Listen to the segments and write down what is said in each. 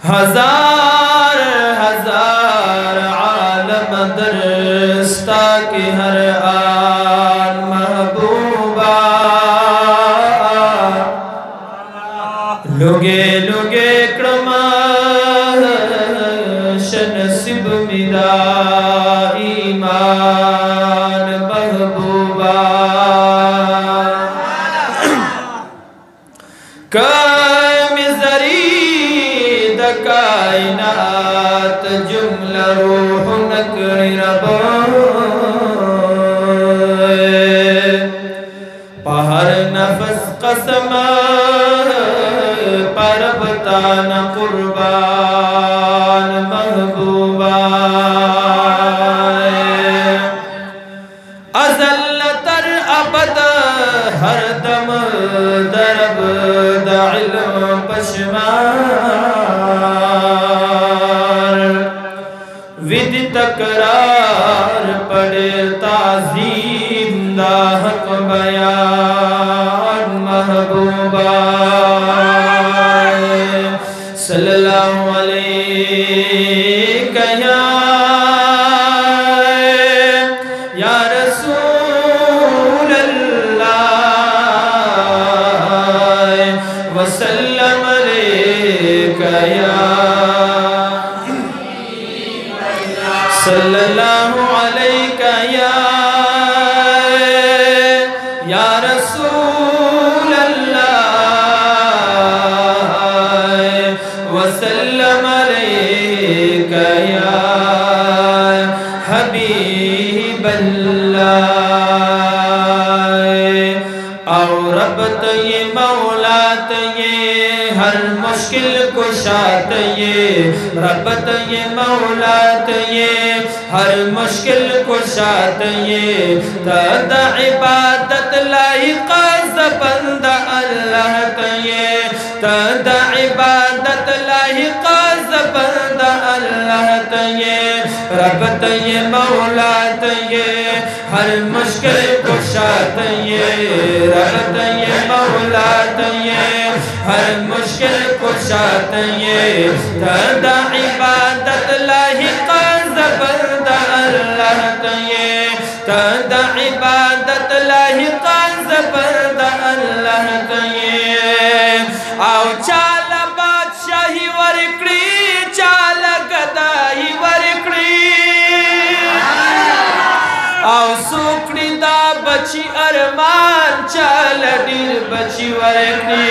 हजार हजार आलम दरस्ता के हर आन महबूबा लुगे लुगे क्रमा नसीब मेरा ईमान महबूबा कायनात जुमला रूह नकरब पहर नफस कसम परबतान कुर्बान महबूबा अज़ल तर अबद हर दम दरब इल्म पशमार विद तकरार पड़े ताज़ीम दा हक बयान महबूबा सल्लल्लाहु अलैहि या रसूल अल्लाह वसल्लम अलैका सल्लल्लाहु अलैका या रसूल अल्लाह वसल्लम अलैका या हबीब अल्लाह और रब ये मौला ये हर मुश्किल कुशात ये रब ये मौला ये हर मुश्किल कुशात ये तद इबादत लाइक बंदा अल्लाह ये तद इबादत लाइक बंदा अल्लाह ये रब ये मौला ये हर मुश्किल कुशात ये रब ये मौला ये हर मुश्किल कुशात ये तदा इबादत लाहिक ज़बरदा अल्लाह ये तदा इबादत लाहिक ज़बरदा अल्लाह ये आओ चाल बादशाही वरकड़ी चाल गदाई वरकड़ी आओ सुकड़ी दा बची अरमान चाल दिल बची वरकड़ी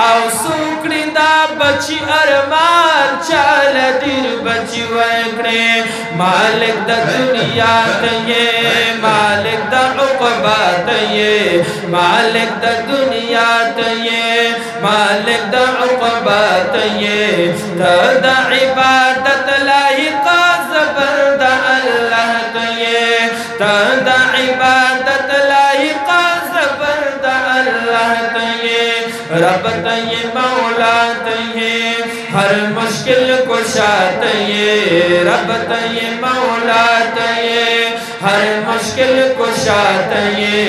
आओ सुकड़ी दा बची अरमान चाल दिल बची वरकड़ी मालिक दा दुनिया ये मालिक दा उक़बा ये मालिक दा दुनिया ये मालिक दा उक़बा ये तदा इबादत लाहिक ज़बरदा अल्लाह ये तदा इबादत लाहिक ज़बरदा अल्लाह ये रब ये मौला ये हर मुश्किल कुशात ये रब ये मौला ये हर मुश्किल कुशात ये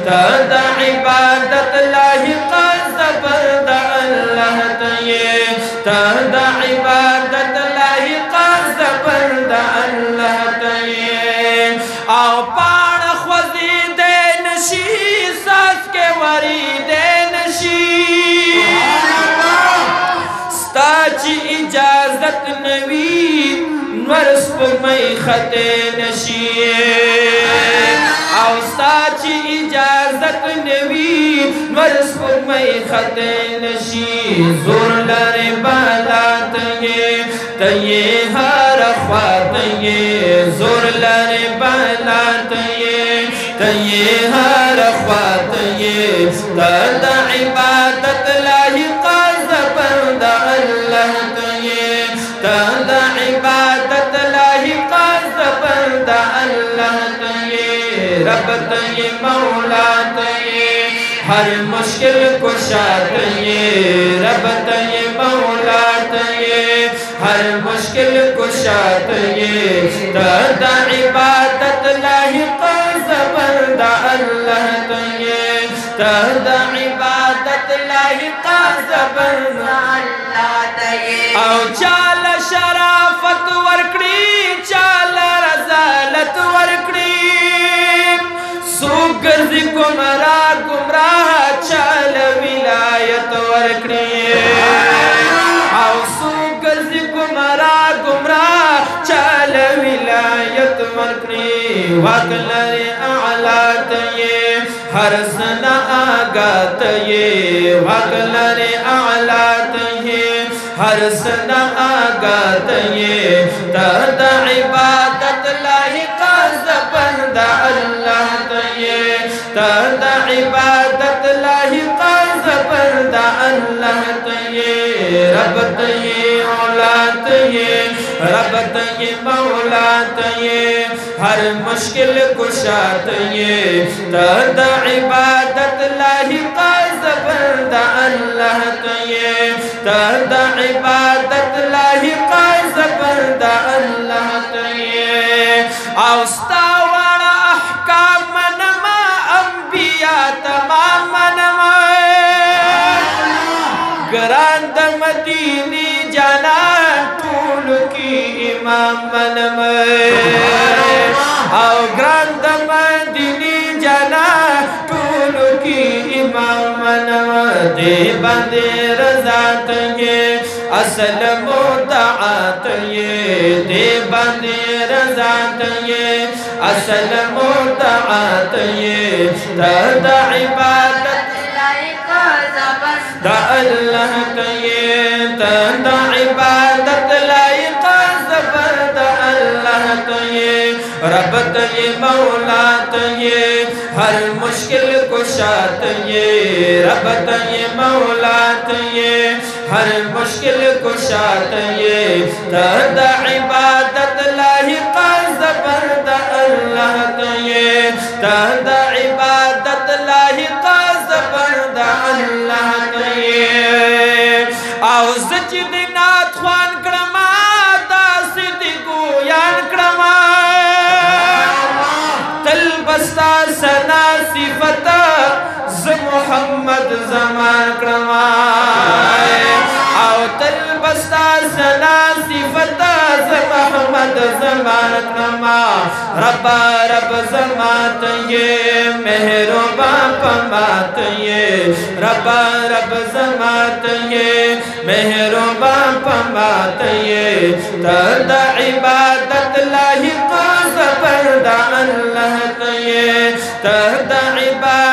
तदा इबादत लाहिक ज़बरदा अल्लाह ये तदा इबादत लाहिक ज़बरदा अल्लाह ये आओ पाण ख्वज़ी दे नशी सास के वरी दे नशी स्ताची इजाजत नवी नवर्स पुरमई खते नशी आओ स्ताची इजाजत नवी नवर्स पुरमई खते नशी जोर लरे बाला तये हर ख्वात ये जोर लरे बाला तये हर ख्वात ये तदा इबादत लाहिक ज़बरदा अल्लाह ये तदा इबादत लाहिक ज़बरदा अल्लाह ये रब ये मौला ये हर मुश्किल कुशात ये रब ये मौला ये हर मुश्किल कुशात ये तदा इबादत लाहिक ज़बरदा अल्लाह ये तदा इबादत लाहिक ज़बरदा अल्लाह او چال شرافت ورکڑی چال رزالت ورکڑی سوک گرزی گمراہ گمراہ چال ولایت ورکڑی او سوک گرزی گمراہ گمراہ چال ولایت ورکڑی وکلر اعلات یہ ہر سنا آگات یہ وکلر اعلات یہ ہر سنا آگات یہ تہد عبادت لائق زبند اللہ تیے تہد عبادت لائق زبند اللہ تیے رب تیے اولاد تیے رب تیے مولا تیے ہر مشکل کشا تیے تہد عبادت لائق زبند اللہ تیے تہد عبادت لائق زبند اللہ تیے اوستا والا احکام منما انبیاء تمام منما گراند مدینی جانا طول کی امام منما او گراند مدینی جانا طول کی امام منما دے بندے رضا تیے اصل مدعات یہ دے بندے رضا تیے اصل مدعات یہ تہد عبادت دا اللہ تیے تہد عبادت لائق زبر دا اللہ تیے رب تیے مولا تیے ہر مشکل کشا تیے رب تیے مولا تیے ہر مشکل کشا تیے تہد عبادت لائق زبر دا اللہ تیے تہد عبادت لائق زبر دا اللہ تیے او زجد نات خوان کرما دا صدقو یان کرما تل بستا سنا صفتا ز محمد زمان کرما او تل بستا سنا صفتا ز محمد زمان کرما ربا رب زمان تیے مہربان پمات یہ ربا رب زمان تیے مہربان پمات یہ تہد عبادت لائق زبر دا اللہ تیے تہد عبادت